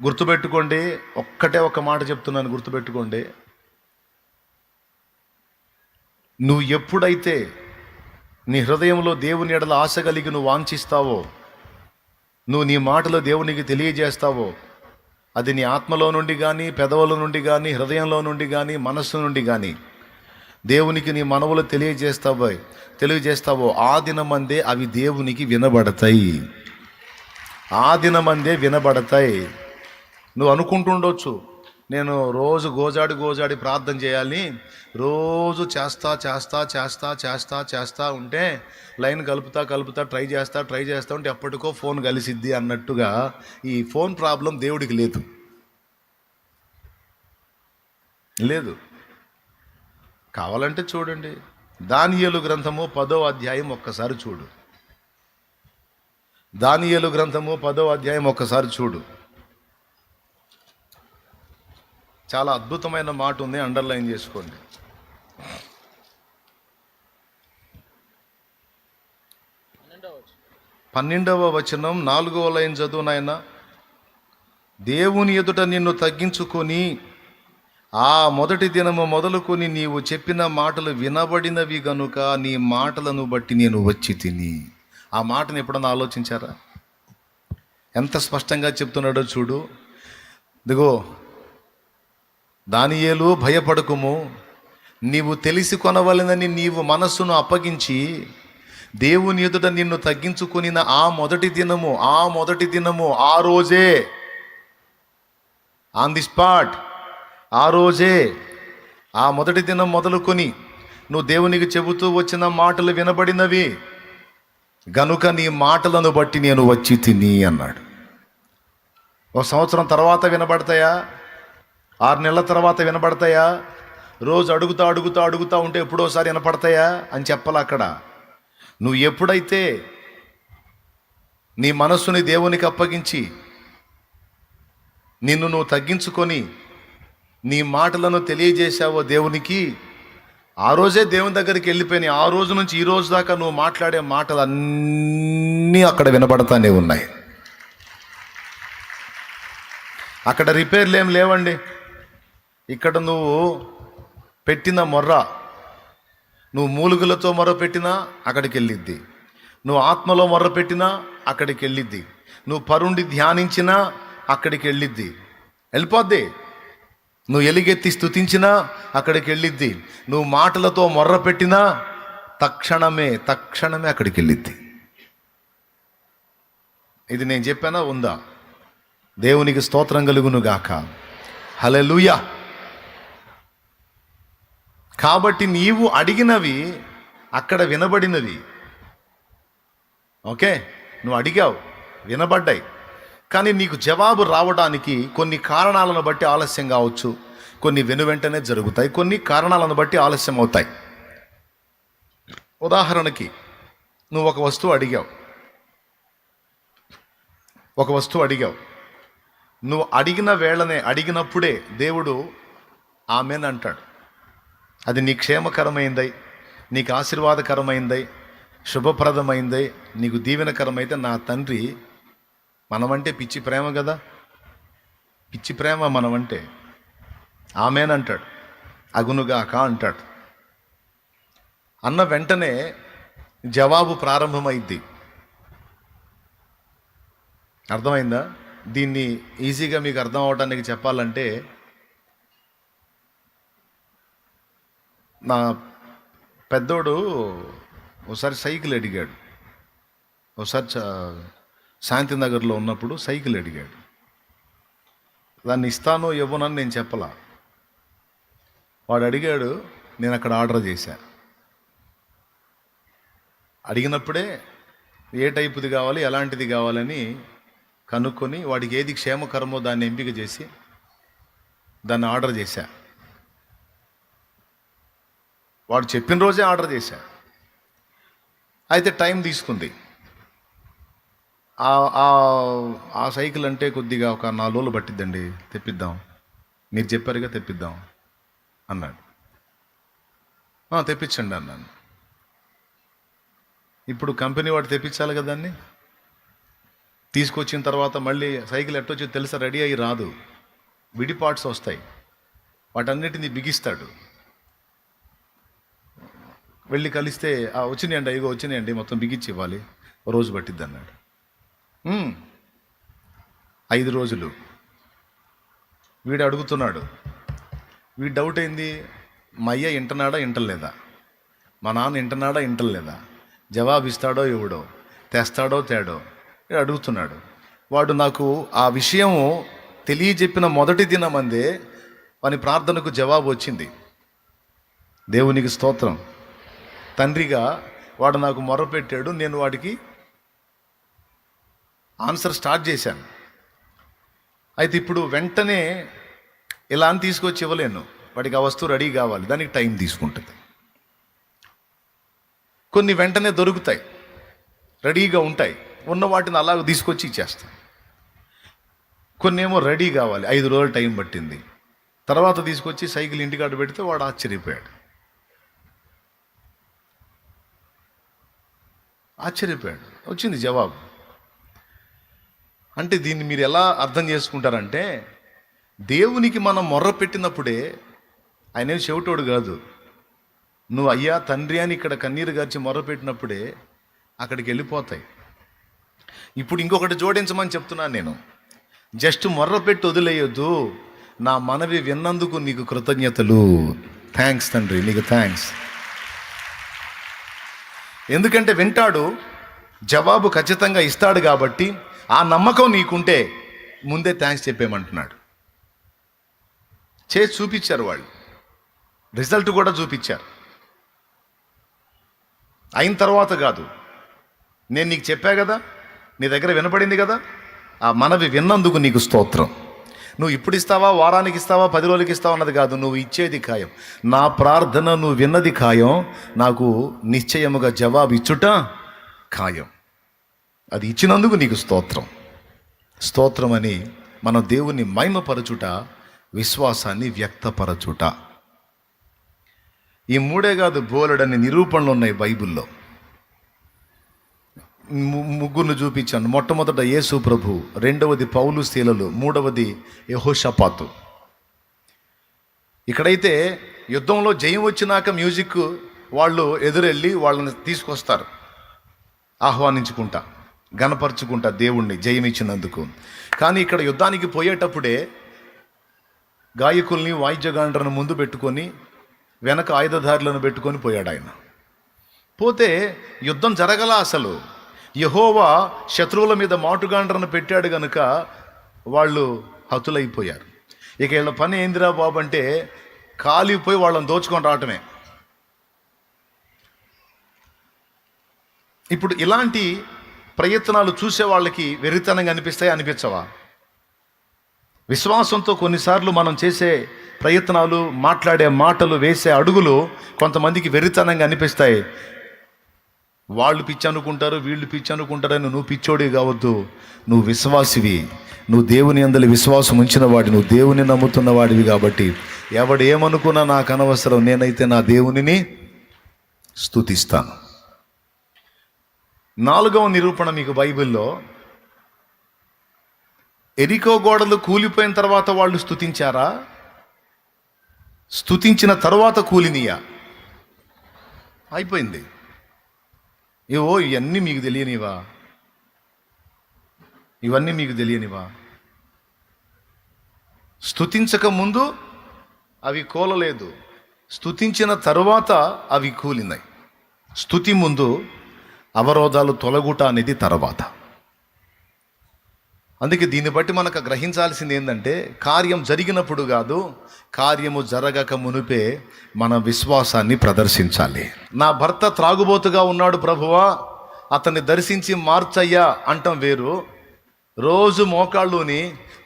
గుర్తుపెట్టుకోండి, ఒక్కటే ఒక్క మాట చెప్తున్నాను, గుర్తుపెట్టుకోండి. నువ్వు ఎప్పుడైతే నీ హృదయంలో దేవుని ఎడల ఆశ కలిగి నువ్వు వాంఛిస్తావో, నువ్వు నీ మాటలో దేవునికి తెలియజేస్తావో, అది నీ ఆత్మలో నుండి కానీ, పెదవుల నుండి కానీ, హృదయంలో నుండి కానీ, మనస్సు నుండి కానీ దేవునికి నీ మనవులు తెలియజేస్తావో ఆ దినమందే అవి దేవునికి వినబడతాయి. ఆ దినమందే వినబడతాయి. నువ్వు అనుకుంటుండొచ్చు, నేను రోజు గోజాడి ప్రార్థన చేయాలి, రోజు చేస్తా ఉంటే లైన్ కలుపుతా ట్రై చేస్తా ఉంటే ఎప్పటికో ఫోన్ కలిసిద్ది అన్నట్టుగా ఈ ఫోన్ ప్రాబ్లం దేవుడికి లేదు. కావాలంటే చూడండి, దానియేలు గ్రంథము 10వ అధ్యాయం ఒక్కసారి చూడు. దానియేలు గ్రంథము 10వ అధ్యాయం ఒక్కసారి చూడు. చాలా అద్భుతమైన మాట ఉంది, అండర్లైన్ చేసుకోండి. పన్నెండవ వచనం 4వ లైన్ చదువు నాయన. దేవుని ఎదుట నిన్ను తగ్గించుకొని ఆ మొదటి దినము మొదలుకొని నీవు చెప్పిన మాటలు వినబడినవి గనుక నీ మాటలను బట్టి నేను వచ్చి తిని. ఆ మాటను ఎప్పుడన్నా ఆలోచించారా? ఎంత స్పష్టంగా చెప్తున్నాడో చూడు. ఇదిగో దానియేలు, భయపడకుము, నీవు తెలిసి కొనవలెనని నీవు మనస్సును అప్పగించి దేవుని ఎదుట నిన్ను తగ్గించుకొనిన ఆ మొదటి దినము ఆ రోజే, ఆన్ ది స్పాట్, ఆ రోజే, ఆ మొదటి దినం మొదలుకొని నువ్వు దేవునికి చెబుతూ వచ్చిన మాటలు వినబడినవి గనుక నీ మాటలను బట్టి నేను వచ్చి తిని అన్నాడు. ఒక సంవత్సరం తర్వాత వినబడతాయా? 6 నెలల తర్వాత వినబడతాయా? రోజు అడుగుతా ఉంటే ఎప్పుడోసారి వినపడతాయా అని చెప్పాలి. అక్కడ నువ్వు ఎప్పుడైతే నీ మనస్సుని దేవునికి అప్పగించి నిన్ను నువ్వు తగ్గించుకొని నీ మాటలను తెలియజేశావో దేవునికి, ఆ రోజే దేవుని దగ్గరికి వెళ్ళిపోయినాయి. ఆ రోజు నుంచి ఈ రోజు దాకా నువ్వు మాట్లాడే మాటలు అన్నీ అక్కడ వినబడతానే ఉన్నాయి. అక్కడ రిపేర్లు ఏం లేవండి. ఇక్కడ నువ్వు పెట్టిన మొర్ర, నువ్వు మూలుగులతో మొర్ర పెట్టినా అక్కడికి వెళ్ళిద్ది, నువ్వు ఆత్మలో మొర్ర పెట్టినా అక్కడికి వెళ్ళిద్ది, నువ్వు పరుండి ధ్యానించినా అక్కడికి వెళ్ళిపోద్ది, నువ్వు ఎలుగెత్తి స్తుతించినా అక్కడికి వెళ్ళిద్ది, నువ్వు మాటలతో మొర్ర పెట్టినా తక్షణమే అక్కడికి వెళ్ళిద్ది. ఇది నేను చెప్పానా? ఉందా? దేవునికి స్తోత్రం కలుగును గాక. హల్లెలూయా. కాబట్టి నీవు అడిగినవి అక్కడ వినబడినవి. ఓకే, నువ్వు అడిగావు, వినబడ్డాయి. కానీ నీకు జవాబు రావడానికి కొన్ని కారణాలను బట్టి ఆలస్యం కావచ్చు, కొన్ని వెనువెంటనే జరుగుతాయి, కొన్ని కారణాలను బట్టి ఆలస్యం అవుతాయి. ఉదాహరణకి నువ్వు ఒక వస్తువు అడిగావు, నువ్వు అడిగిన వేళనే, అడిగినప్పుడే దేవుడు ఆమెన్ అంటాడు. అది నీ క్షేమకరమైందై, నీకు ఆశీర్వాదకరమైందై, శుభప్రదమైందై, నీకు దీవెనకరమైతే నా తండ్రి, మనమంటే పిచ్చి ప్రేమ కదా, పిచ్చి ప్రేమ మనమంటే, ఆమెన్ అంటాడు, అగునుగాక అంటాడు. అన్న వెంటనే జవాబు ప్రారంభమైద్ది. అర్థమైందా? దీన్ని ఈజీగా మీకు అర్థం అవడానికి చెప్పాలంటే, నా పెద్దోడు ఒకసారి సైకిల్ అడిగాడు. ఒకసారి శాంతినగర్లో ఉన్నప్పుడు సైకిల్ అడిగాడు. దాన్ని ఇస్తానో ఇవ్వనని నేను చెప్పలా. వాడు అడిగాడు, నేను అక్కడ ఆర్డర్ చేశా. అడిగినప్పుడే ఏ టైపుది కావాలి, ఎలాంటిది కావాలని కనుక్కొని వాడికి ఏది క్షేమకరమో దాన్ని ఎంపిక చేసి దాన్ని ఆర్డర్ చేశా. వాడు చెప్పిన రోజే ఆర్డర్ చేశా. అయితే టైం తీసుకుంది. ఆ సైకిల్ అంటే కొద్దిగా ఒక 4 రోజులు పట్టిద్దండి, తెప్పిద్దాం, మీరు చెప్పారుగా తెప్పిద్దాం అన్నాడు. తెప్పించండి అన్నాను. ఇప్పుడు కంపెనీ వాడు తెప్పించాలి కదా దాన్ని. తీసుకొచ్చిన తర్వాత మళ్ళీ సైకిల్ ఎట్టొచ్చి తెలుసా, రెడీ అయ్యి రాదు, విడి పార్ట్స్ వస్తాయి, వాటన్నిటిని బిగిస్తాడు. వెళ్ళి కలిస్తే వచ్చినాయండి, ఇగో వచ్చినాయండి, మొత్తం బిగించి ఇవ్వాలి, రోజు పట్టిద్ది అన్నాడు. 5 రోజులు వీడు అడుగుతున్నాడు. వీడు డౌట్ అయింది, మా అయ్య ఇంటనాడా ఇంటలేదా, మా నాన్న ఇంటనాడా ఇంటలేదా, జవాబు ఇస్తాడో ఇవ్వడో, తెస్తాడో తేడో అడుగుతున్నాడు. వాడు నాకు ఆ విషయం తెలియజెప్పిన మొదటి దినమందే వాని ప్రార్థనకు జవాబు వచ్చింది. దేవునికి స్తోత్రం. తండ్రిగా వాడు నాకు మొరపెట్టాడు, నేను వాడికి ఆన్సర్ స్టార్ట్ చేశాను. అయితే ఇప్పుడు వెంటనే ఇలా అని తీసుకొచ్చి ఇవ్వలేను, వాడికి ఆ వస్తువు రెడీ కావాలి, దానికి టైం తీసుకుంటుంది. కొన్ని వెంటనే దొరుకుతాయి, రెడీగా ఉంటాయి, ఉన్న వాటిని అలాగ తీసుకొచ్చి ఇచ్చేస్తాం. కొన్ని ఏమో రెడీ కావాలి, 5 రోజులు టైం పట్టింది. తర్వాత తీసుకొచ్చి సైకిల్ ఇంటికాడ పెడితే వాడు ఆశ్చర్యపోయాడు. వచ్చింది జవాబు. అంటే దీన్ని మీరు ఎలా అర్థం చేసుకుంటారంటే, దేవునికి మనం మొర్ర పెట్టినప్పుడే, ఆయన చెవిటోడు కాదు, నువ్వు అయ్యా తండ్రి అని ఇక్కడ కన్నీరు గార్చి మొర్ర పెట్టినప్పుడే అక్కడికి వెళ్ళిపోతాయి. ఇప్పుడు ఇంకొకటి జోడించమని చెప్తున్నాను నేను, జస్ట్ మొర్ర పెట్టి వదిలేయొద్దు, నా మనవి విన్నందుకు నీకు కృతజ్ఞతలు, థ్యాంక్స్ తండ్రి, నీకు థ్యాంక్స్. ఎందుకంటే వింటాడు, జవాబు ఖచ్చితంగా ఇస్తాడు కాబట్టి ఆ నమ్మకం నీకుంటే ముందే థ్యాంక్స్ చెప్పేయమంటున్నాడు. చేసి చూపించారు వాళ్ళు, రిజల్ట్ కూడా చూపించారు. అయిన తర్వాత కాదు, నేను నీకు చెప్పా కదా, నీ దగ్గర వినపడింది కదా, ఆ మనవి విన్నందుకు నీకు స్తోత్రం. నువ్వు ఇప్పుడు ఇస్తావా, వారానికి ఇస్తావా, 10 రోజులకి ఇస్తావా అన్నది కాదు, నువ్వు ఇచ్చేది ఖాయం. నా ప్రార్థన నువ్వు విన్నది ఖాయం, నాకు నిశ్చయముగా జవాబు ఇచ్చుట ఖాయం. అది ఇచ్చినందుకు నీకు స్తోత్రం. స్తోత్రం అని మనం దేవుణ్ణి మహిమపరచుట, విశ్వాసాన్ని వ్యక్తపరచుట. ఈ 3 కాదు, బోలెడన్ని నిరూపణలు ఉన్నాయి బైబిల్లో. 3 చూపించాను. మొట్టమొదట యేసు ప్రభు, రెండవది పౌలు శీలలు, మూడవది యెహోషాపాతు. ఇక్కడైతే యుద్ధంలో జయం వచ్చినాక మ్యూజిక్ వాళ్ళు ఎదురెళ్ళి వాళ్ళని తీసుకొస్తారు, ఆహ్వానించుకుంటా, గణపరుచుకుంటా దేవుణ్ణి జయం ఇచ్చినందుకు. కానీ ఇక్కడ యుద్ధానికి పోయేటప్పుడే గాయకుల్ని, వాయిద్యగాండ్రను ముందు పెట్టుకొని వెనక ఆయుధధారులను పెట్టుకొని పోయాడు ఆయన. పోతే యుద్ధం జరగల. అసలు యెహోవా శత్రువుల మీద మాటుగాండ్రను పెట్టాడు గనుక వాళ్ళు హతులైపోయారు. ఇక వీళ్ళ పని ఏందిరా బాబు అంటే, కాలిపోయి వాళ్ళని దోచుకొని రావటమే. ఇప్పుడు ఇలాంటి ప్రయత్నాలు చూసే వాళ్ళకి వెర్రితనంగా అనిపిస్తాయి, అనిపించవా? విశ్వాసంతో కొన్నిసార్లు మనం చేసే ప్రయత్నాలు, మాట్లాడే మాటలు, వేసే అడుగులు కొంతమందికి వెర్రితనంగా అనిపిస్తాయి. వాళ్ళు పిచ్చి అనుకుంటారు, వీళ్ళు పిచ్చి అనుకుంటారని నువ్వు పిచ్చోడి కావద్దు. నువ్వు విశ్వాసివి, నువ్వు దేవుని యందలి విశ్వాసం ఉంచిన వాడి, నువ్వు దేవుని నమ్ముతున్న వాడివి కాబట్టి ఎవడు ఏమనుకున్నా నాకు అనవసరం, నేనైతే నా దేవునిని స్తుతిస్తాను. 4వ నిరూపణ మీకు బైబిల్లో, ఎరికో గోడలు కూలిపోయిన తర్వాత వాళ్ళు స్తుతించారా, స్తుతించిన తర్వాత కూలినియా? అయిపోయింది. ఏవో ఇవన్నీ మీకు తెలియనివా? ఇవన్నీ మీకు తెలియనివా? స్తుతించక ముందు అవి కూలలేదు, స్తుతించిన తరువాత అవి కూలినాయి. స్తుతి ముందు, అవరోధాలు తొలగుట అనేది తర్వాత. అందుకే దీన్ని బట్టి మనకు గ్రహించాల్సింది ఏంటంటే, కార్యం జరిగినప్పుడు కాదు, కార్యము జరగక మునిపే మన విశ్వాసాన్ని ప్రదర్శించాలి. నా భర్త త్రాగుబోతుగా ఉన్నాడు ప్రభువా, అతన్ని దర్శించి మార్చయ్యా అంటాం వేరు. రోజు మోకాళ్ళుని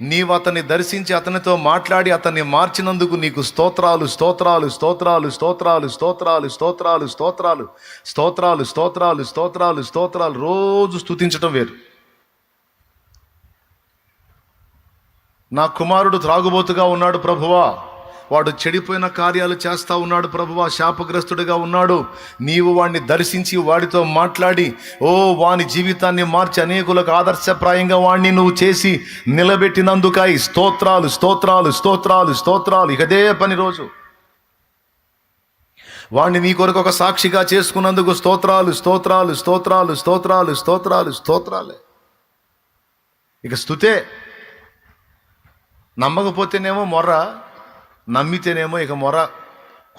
నీవు అతన్ని దర్శించి అతనితో మాట్లాడి అతన్ని మార్చినందుకు నీకు స్తోత్రాలు, స్తోత్రాలు, స్తోత్రాలు, స్తోత్రాలు, స్తోత్రాలు, స్తోత్రాలు, స్తోత్రాలు, స్తోత్రాలు, స్తోత్రాలు, స్తోత్రాలు, స్తోత్రాలు, రోజు స్తుతించటం వేరు. నా కుమారుడు త్రాగుబోతుగా ఉన్నాడు ప్రభువా, వాడు చెడిపోయిన కార్యాలు చేస్తూ ఉన్నాడు ప్రభువా, శాపగ్రస్తుడిగా ఉన్నాడు. నీవు వాడిని దర్శించి వాడితో మాట్లాడి వాని జీవితాన్ని మార్చి అనేకులకు ఆదర్శప్రాయంగా వాడిని నువ్వు చేసి నిలబెట్టినందుకై స్తోత్రాలు స్తోత్రాలు స్తోత్రాలు స్తోత్రాలు. ఇకదే పని రోజు వాడిని నీ కొరకు ఒక సాక్షిగా చేసుకున్నందుకు స్తోత్రాలు స్తోత్రాలు స్తోత్రాలు స్తోత్రాలు స్తోత్రాలు స్తోత్రాలే. ఇక స్తుతే. నమ్మకపోతేనేమో మొర్ర, నమ్మితేనేమో ఇక మొర్ర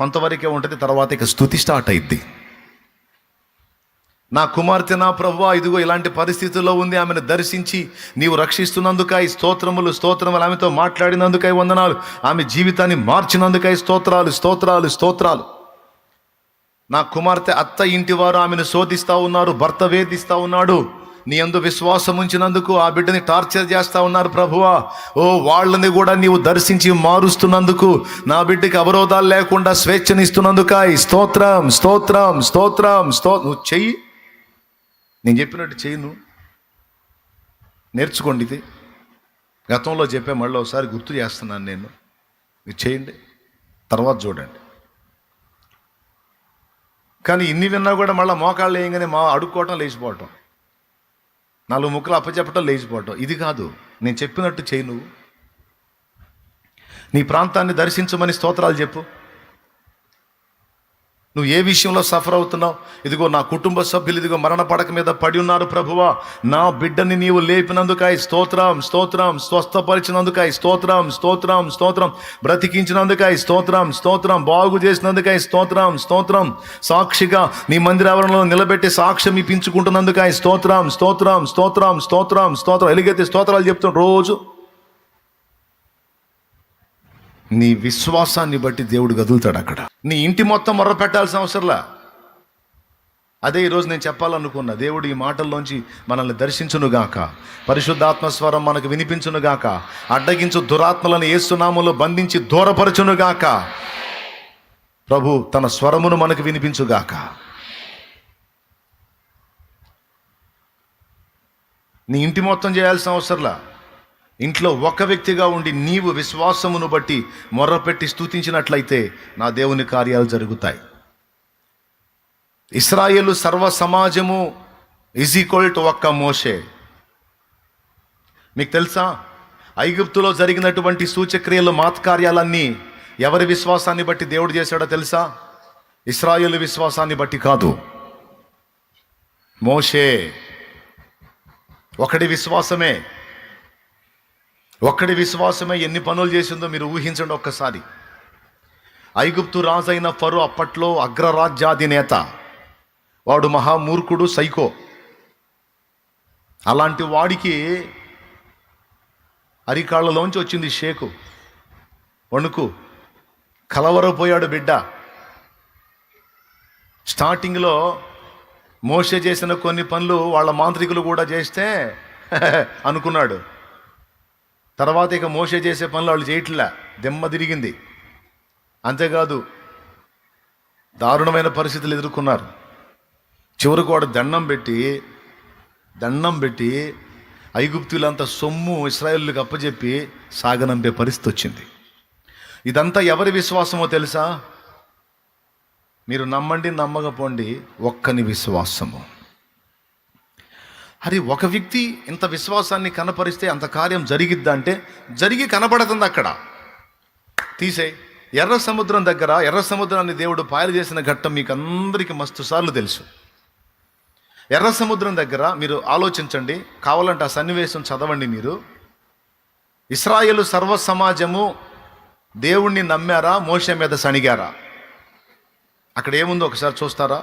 కొంతవరకే ఉంటుంది, తర్వాత ఇక స్తుతి స్టార్ట్ అయింది. నా కుమార్తె నా ప్రభువా ఇదిగో ఇలాంటి పరిస్థితుల్లో ఉంది, ఆమెను దర్శించి నీవు రక్షిస్తున్నందుకై స్తోత్రములు స్తోత్రములు, ఆమెతో మాట్లాడినందుకై వందనాలు, ఆమె జీవితాన్ని మార్చినందుకై స్తోత్రాలు స్తోత్రాలు స్తోత్రాలు. నా కుమార్తె అత్త ఇంటి వారు ఆమెను శోధిస్తూ ఉన్నారు, భర్త వేధిస్తూ ఉన్నాడు, నీ యందు విశ్వాసం ఉంచినందుకు ఆ బిడ్డని టార్చర్ చేస్తూ ఉన్నారు ప్రభువా. వాళ్ళని కూడా నీవు దర్శించి మారుస్తున్నందుకు, నా బిడ్డకి అవరోధాలు లేకుండా స్వేచ్ఛనిస్తున్నందుకై స్తోత్రం స్తోత్రం స్తోత్రం నువ్వు చెయ్యి, నేను చెప్పినట్టు చెయ్యి, నువ్వు నేర్చుకోండి. ఇది గతంలో చెప్పే మళ్ళీ ఒకసారి గుర్తు చేస్తున్నాను నేను. ఇది చేయండి, తర్వాత చూడండి. కానీ ఇన్ని విన్నా కూడా మళ్ళీ మోకాళ్ళు వేయగానే అడుక్కోవటం, లేచిపోవటం, 4 ముక్కలు అప్పచెప్పటం, లేచిపోవటం. ఇది కాదు, నేను చెప్పినట్టు చేయి. నువ్వు నీ ప్రాంతాన్ని దర్శించమని స్తోత్రాలు చెప్పు. నువ్వు ఏ విషయంలో సఫర్ అవుతున్నావు? ఇదిగో నా కుటుంబ సభ్యులు ఇదిగో మరణ పడక మీద పడి ఉన్నారు ప్రభువా, నా బిడ్డని నీవు లేపినందుకై స్తోత్రం స్తోత్రం, స్వస్థపరిచినందుకై స్తోత్రం స్తోత్రం స్తోత్రం, బ్రతికించినందుకై స్తోత్రం స్తోత్రం, బాగు చేసినందుకై స్తోత్రం స్తోత్రం, సాక్షిగా నీ మందిరావరణలో నిలబెట్టి సాక్ష్యం ఇప్పించుకుంటున్నందుకై స్తోత్రం స్తోత్రం స్తోత్రం స్తోత్రం స్తోత్రం. ఎలుగైతే స్తోత్రాలు చెప్తాం రోజు. నీ విశ్వాసాన్ని బట్టి దేవుడు కదులుతాడు. అక్కడ నీ ఇంటి మొత్తం మొర్ర పెట్టాల్సిన అవసరంలా. అదే ఈరోజు నేను చెప్పాలనుకున్నా. దేవుడు ఈ మాటల్లోంచి మనల్ని దర్శించునుగాక, పరిశుద్ధాత్మస్వరం మనకు వినిపించునుగాక, అడ్డగించు దురాత్మలను యేసు నామములో బంధించి దూరపరచునుగాక, ప్రభు తన స్వరమును మనకు వినిపించుగాక. నీ ఇంటి మొత్తం చేయాల్సిన అవసరంలా. ఇంట్లో ఒక వ్యక్తిగా ఉండి నీవు విశ్వాసమును బట్టి మొర్రపెట్టి స్తుతించినట్లయితే నా దేవుని కార్యాలు జరుగుతాయి. ఇశ్రాయేలు సర్వ సమాజము = ఒక్క మోషే. మీకు తెలుసా, ఐగుప్తులో జరిగినటువంటి సూచక్రియలు మాత్కార్యాలన్నీ ఎవరి విశ్వాసాన్ని బట్టి దేవుడు చేశాడో తెలుసా? ఇశ్రాయేలు విశ్వాసాన్ని బట్టి కాదు. మోషే ఒకడి విశ్వాసమే ఎన్ని పనులు చేసిందో మీరు ఊహించండి ఒక్కసారి. ఐగుప్తు రాజైన ఫరో అప్పట్లో అగ్రరాజ్యాధినేత, వాడు మహామూర్ఖుడు, సైకో. అలాంటి వాడికి అరికాళ్ళలోంచి వచ్చింది షేకు, వణుకు, కలవరపోయాడు బిడ్డ. స్టార్టింగ్లో మోషే చేసిన కొన్ని పనులు వాళ్ళ మాంత్రికులు కూడా చేస్తే అనుకున్నాడు. తర్వాత ఇక మోషే చేసే పనులు వాళ్ళు చేయట్లే, దెమ్మ తిరిగింది. అంతేకాదు దారుణమైన పరిస్థితులు ఎదుర్కొన్నారు. చివరికి వాడు దండం పెట్టి ఐగుప్తులంతా సొమ్ము ఇశ్రాయేలుకి అప్పచెప్పి సాగనంపే పరిస్థితి వచ్చింది. ఇదంతా ఎవరి విశ్వాసమో తెలుసా? మీరు నమ్మండి నమ్మకపోండి, ఒక్కని విశ్వాసము. అది ఒక వ్యక్తి ఇంత విశ్వాసాన్ని కనపరిస్తే అంత కార్యం జరిగిద్దా అంటే జరిగి కనపడుతుంది. అక్కడ తీసేయి. ఎర్ర సముద్రం దగ్గర ఎర్ర సముద్రాన్ని దేవుడు పాయలు చేసిన ఘట్టం మీకు అందరికీ మస్తు సార్లు తెలుసు. ఎర్ర సముద్రం దగ్గర మీరు ఆలోచించండి, కావాలంటే ఆ సన్నివేశం చదవండి మీరు. ఇశ్రాయేలు సర్వ సమాజము దేవుణ్ణి నమ్మారా, మోషే మీద సణిగారా? అక్కడ ఏముందో ఒకసారి చూస్తారా?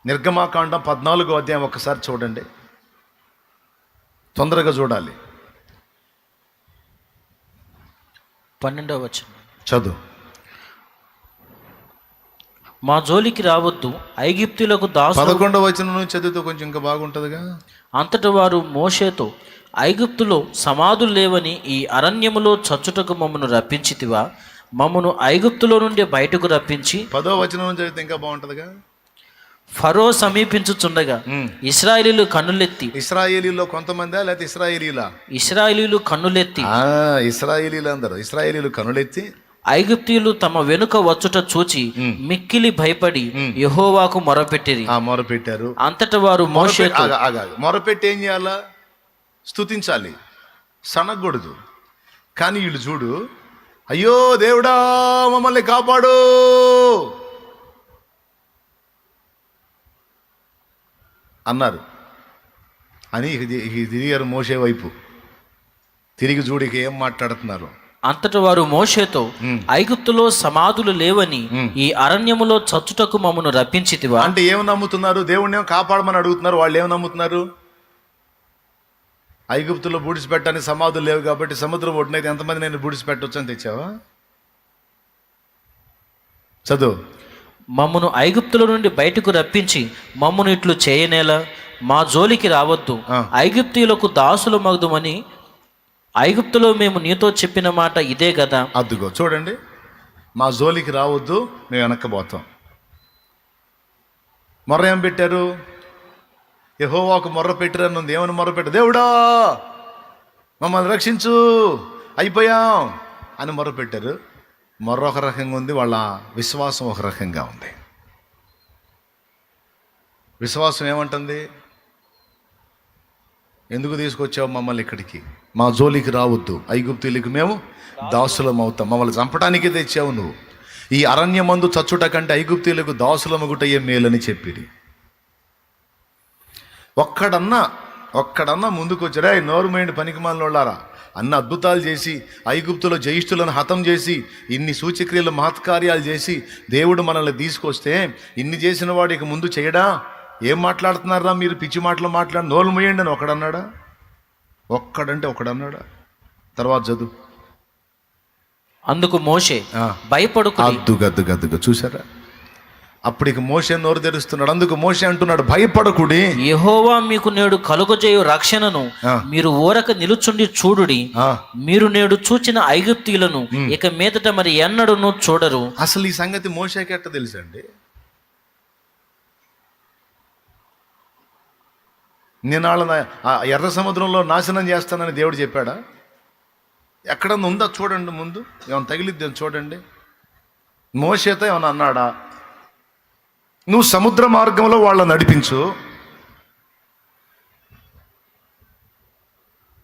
నిర్గమాకాండం 14వ అధ్యాయం ఒకసారి చూడండి, తొందరగా చూడాలి. 12వ వచనం చదువు. మా జోలికి రావద్దు, ఐగుప్తులకు దాసు. 11వ వచనం నుంచి చదివితే కొంచెం ఇంకా బాగుంటుందిగా. అంతటి వారు మోషేతో, ఐగుప్తులో సమాధులు లేవని ఈ అరణ్యములో చచ్చుటకు మమ్మను రప్పించితివా? మమ్మను ఐగుప్తులో నుండి బయటకు రప్పించి. 10వ వచనం నుంచి చదివితే ఇంకా బాగుంటుందిగా. ఫరో సమీపించుచుండగా ఇశ్రాయేలీలు కన్నులెత్తి. ఇశ్రాయేలీలో కొంతమందా లేకపోతే ఇశ్రాయేలీలా? ఇశ్రాయేలీలు కన్నులెత్తి. ఇశ్రాయేలీలు అందరూ ఇశ్రాయేలీలు కన్నులెత్తి ఐగుప్తీయులు తమ వెనుక వచ్చుట చూచి మిక్కిలి భయపడి యెహోవాకు మొరపెట్టిరి. మొరపెట్టారు. అంతట వారు మోషేతో మొరపెట్టి ఏం చేయాలా? స్తుతించాలి, సనగకూడదు. కానీ వీళ్ళు చూడు, అయ్యో దేవుడా మమ్మల్ని కాపాడు అన్నారు అని తిరిగారు మోషే వైపు. తిరిగి చూడిక ఏం మాట్లాడుతున్నారు. అంతట వారు మోషేతో, ఐగుప్తులో సమాధులు లేవని ఈ అరణ్యములో చచ్చుటకు మమ్మను రప్పించితివా? అంటే ఏమి నమ్ముతున్నారు? దేవుణ్ణి ఏమో కాపాడమని అడుగుతున్నారు. వాళ్ళు ఏమి నమ్ముతున్నారు? ఐగుప్తులో బూడిసిపెట్టని సమాధులు లేవు కాబట్టి సముద్రం ఒడ్డునైతే ఎంతమంది నేను బూడిసిపెట్టవచ్చు అని తెచ్చావా? చదువు. మమ్మను ఐగుప్తుల నుండి బయటకు రప్పించి మమ్మను ఇట్లు చేయనేలా? మా జోలికి రావద్దు, ఐగుప్తీయులకు దాసులు మగుదుమని ఐగుప్తులో మేము నీతో చెప్పిన మాట ఇదే కదా. అద్దుగో చూడండి, మా జోలికి రావద్దు, మేము వెనక్కిపోతాం. మొర్ర ఏం పెట్టారు? యెహోవాకు మొర్ర పెట్టిరని ఉంది. ఏమని మొర్ర పెట్టారు? దేవుడా మమ్మల్ని రక్షించు, అయిపోయాం అని మొర్ర పెట్టారు. మొర్ర ఒక రకంగా ఉంది, వాళ్ళ విశ్వాసం ఒక రకంగా ఉంది. విశ్వాసం ఏమంటుంది? ఎందుకు తీసుకొచ్చావు మమ్మల్ని ఇక్కడికి? మా జోలికి రావద్దు, ఐగుప్తీయులకు మేము దాసులం అవుతాం, మమ్మల్ని చంపడానికి తెచ్చావు నువ్వు. ఈ అరణ్యమందు చచ్చుట కంటే ఐగుప్తీయులకు దాసులమగుటయ్యే మేలని చెప్పిరి. ఒక్కడన్నా ముందుకు వచ్చారా? నోరు మేండి పనికిమాలినోళ్ళారా, అన్ని అద్భుతాలు చేసి ఐగుప్తులో జయిష్ఠులను హతం చేసి ఇన్ని సూచక్రియలు మహత్కార్యాలు చేసి దేవుడు మనల్ని తీసుకొస్తే ఇన్ని చేసిన వాడికి ముందు చేయడా? ఏం మాట్లాడుతున్నారా మీరు? పిచ్చి మాటలు మాట్లాడి నోరు మూయండి అని ఒకడన్నాడా? ఒకడన్నాడా? తర్వాత చదువు. అందుకు మోషే భయపడుకు. అద్దుగద్దుగద్దుగా చూసారా? అప్పటికి మోషే నోరు తెరుస్తున్నాడు. అందుకు మోషే అంటున్నాడు, భయపడకుడి, యెహోవా మీకు నేడు కలుగజేయు రక్షణను మీరు ఊరక నిలుచుండి చూడుడి. మీరు నేడు చూచిన ఐగుప్తీయులను ఇక మీదట మరి ఎన్నడూనూ చూడరు. అసలు ఈ సంగతి మోషేకి ఎట్ట తెలుసండి? నేను వాళ్ళ ఎర్ర సముద్రంలో నాశనం చేస్తానని దేవుడు చెప్పాడా? ఎక్కడన్నా ఉందా చూడండి, ముందు ఏమైనా తగిలిద్ది చూడండి. మోషేతో ఏమన్నా అన్నాడా? నువ్వు సముద్ర మార్గంలో వాళ్ళని నడిపించు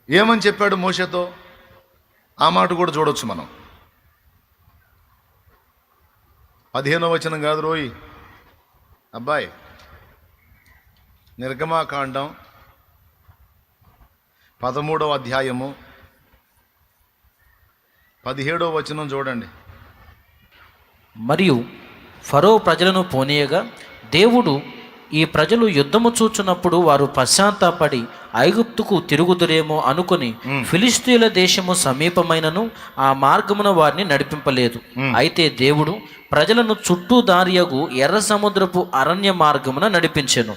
ఏమని చెప్పాడు మోషేతో? ఆ మాట కూడా చూడొచ్చు మనం. 15వ వచనం కాదు రోయ్ అబ్బాయి, నిర్గమాకాండం 13వ అధ్యాయము 17వ వచనం చూడండి. మరియు ఫరో ప్రజలను పోనీయగా దేవుడు, ఈ ప్రజలు యుద్ధము చూచున్నప్పుడు వారు పశ్చాత్తాపడి ఐగుప్తుకు తిరుగుదురేమో అనుకుని ఫిలిష్తీయుల దేశము సమీపమైనను ఆ మార్గమున వారిని నడిపింపలేదు. అయితే దేవుడు ప్రజలను చుట్టూ దారియగు ఎర్ర సముద్రపు అరణ్య మార్గమున నడిపించెను.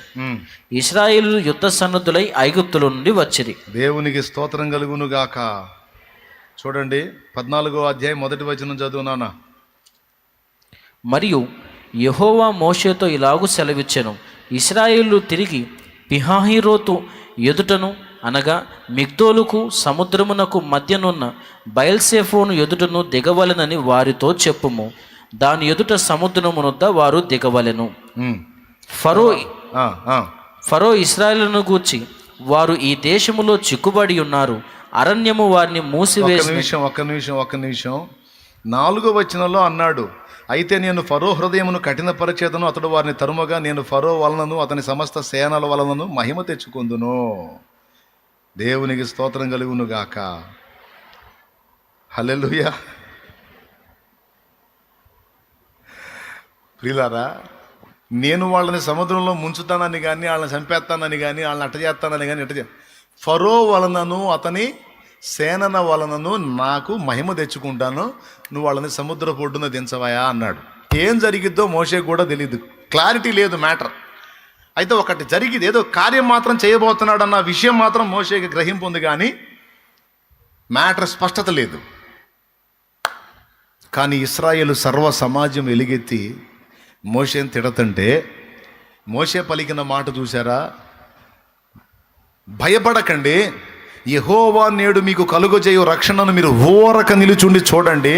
ఇశ్రాయేలు యుద్ధ సన్నద్ధులై ఐగుప్తుల నుండి వచ్చిరి. దేవునికి స్తోత్రం కలుగును గాక. చూడండి 14వ అధ్యాయం 1వ వచనం చదువునానా. మరియు యెహోవా మోషేతో ఇలాగు సెలవిచ్చెను, ఇశ్రాయేలు తిరిగి పిహాహిరోతు ఎదుటను అనగా మిగ్దోలుకు సముద్రమునకు మధ్యనున్న బయల్సెఫోను ఎదుటను దిగవలెనని వారితో చెప్పుము. దాని ఎదుట సముద్రమునొద్ద వారు దిగవలెను. ఫరో ఇశ్రాయేలును గూర్చి, వారు ఈ దేశములో చిక్కుబడి ఉన్నారు, అరణ్యము వారిని మూసివేసి. ఒక్క నిమిషం 4వ వచనంలో అన్నాడు, అయితే నేను ఫరో హృదయమును కఠినపరచేదను, అతడు వారిని తరుమగా నేను ఫరో వలనను అతని సమస్త సేనల వలనను మహిమ తెచ్చుకొందును. దేవునికి స్తోత్రం కలుగును గాక. హల్లెలూయా. ప్రియులారా, నేను వాళ్ళని సముద్రంలో ముంచుతానని కానీ వాళ్ళని చంపేస్తానని కానీ వాళ్ళని అట్ట చేస్తానని కానీ ఫరో వలనను అతని సేనన వలనను నాకు మహిమ తెచ్చుకుంటాను, నువ్వు వాళ్ళని సముద్ర పొడ్డున దించవయా అన్నాడు. ఏం జరిగిద్దో మోషే కూడా తెలియదు, క్లారిటీ లేదు మ్యాటర్. అయితే ఒకటి జరిగింది, ఏదో కార్యం మాత్రం చేయబోతున్నాడు అన్న విషయం మాత్రం మోషేకి గ్రహింపు ఉంది, కానీ మ్యాటర్ స్పష్టత లేదు. కానీ ఇశ్రాయేలు సర్వ సమాజం ఎలుగెత్తి మోషేని తిడతంటే మోషే పలికిన మాట చూసారా? భయపడకండి, యెహోవా నేడు మీకు కలుగజేయు రక్షణను మీరు ఊరక నిలుచుండి చూడండి.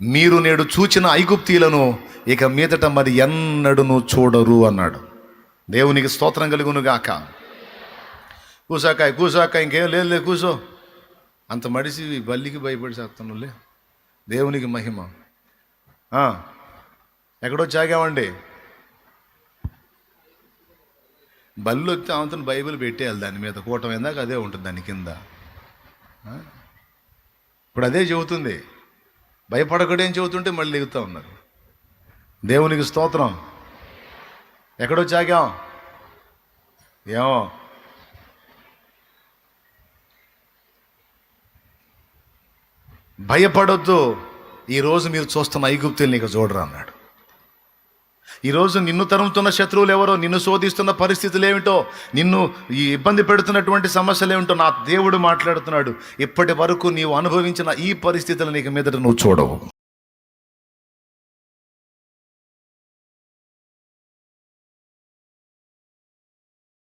మీరు నేడు చూచిన ఐగుప్తీయులను ఇక మీదట మరి ఎన్నడూ చూడరు అన్నాడు. దేవునికి స్తోత్రం కలుగును గాక. కూసాక ఇంకేం లేదు, కూసో. అంత మడిసి బల్లికి భయపడి చేస్తానులే. దేవునికి మహిమ. ఎక్కడో చాగామండి. బల్లి వస్తే ఆమెతో బైబిల్ పెట్టేయాలి, దాని మీద కూటం ఎందాక అదే ఉంటుంది దాని కింద. ఇప్పుడు అదే చెబుతుంది. భయపడకడేం చెబుతుంటే మళ్ళీ దిగుతూ ఉన్నారు. దేవునికి స్తోత్రం. ఎక్కడో చాగాం ఏమో. భయపడొద్దు, ఈరోజు మీరు చూస్తున్న ఐగుప్తుల్ని ఇక చూడరు అన్నాడు. ఈరోజు నిన్ను తరుముతున్న శత్రువులు ఎవరో, నిన్ను శోధిస్తున్న పరిస్థితులు ఏమిటో, నిన్ను ఈ ఇబ్బంది పెడుతున్నటువంటి సమస్యలు ఏమిటో నా దేవుడు మాట్లాడుతున్నాడు. ఇప్పటి వరకు నీవు అనుభవించిన ఈ పరిస్థితులను ఇక మీదట నువ్వు చూడవు.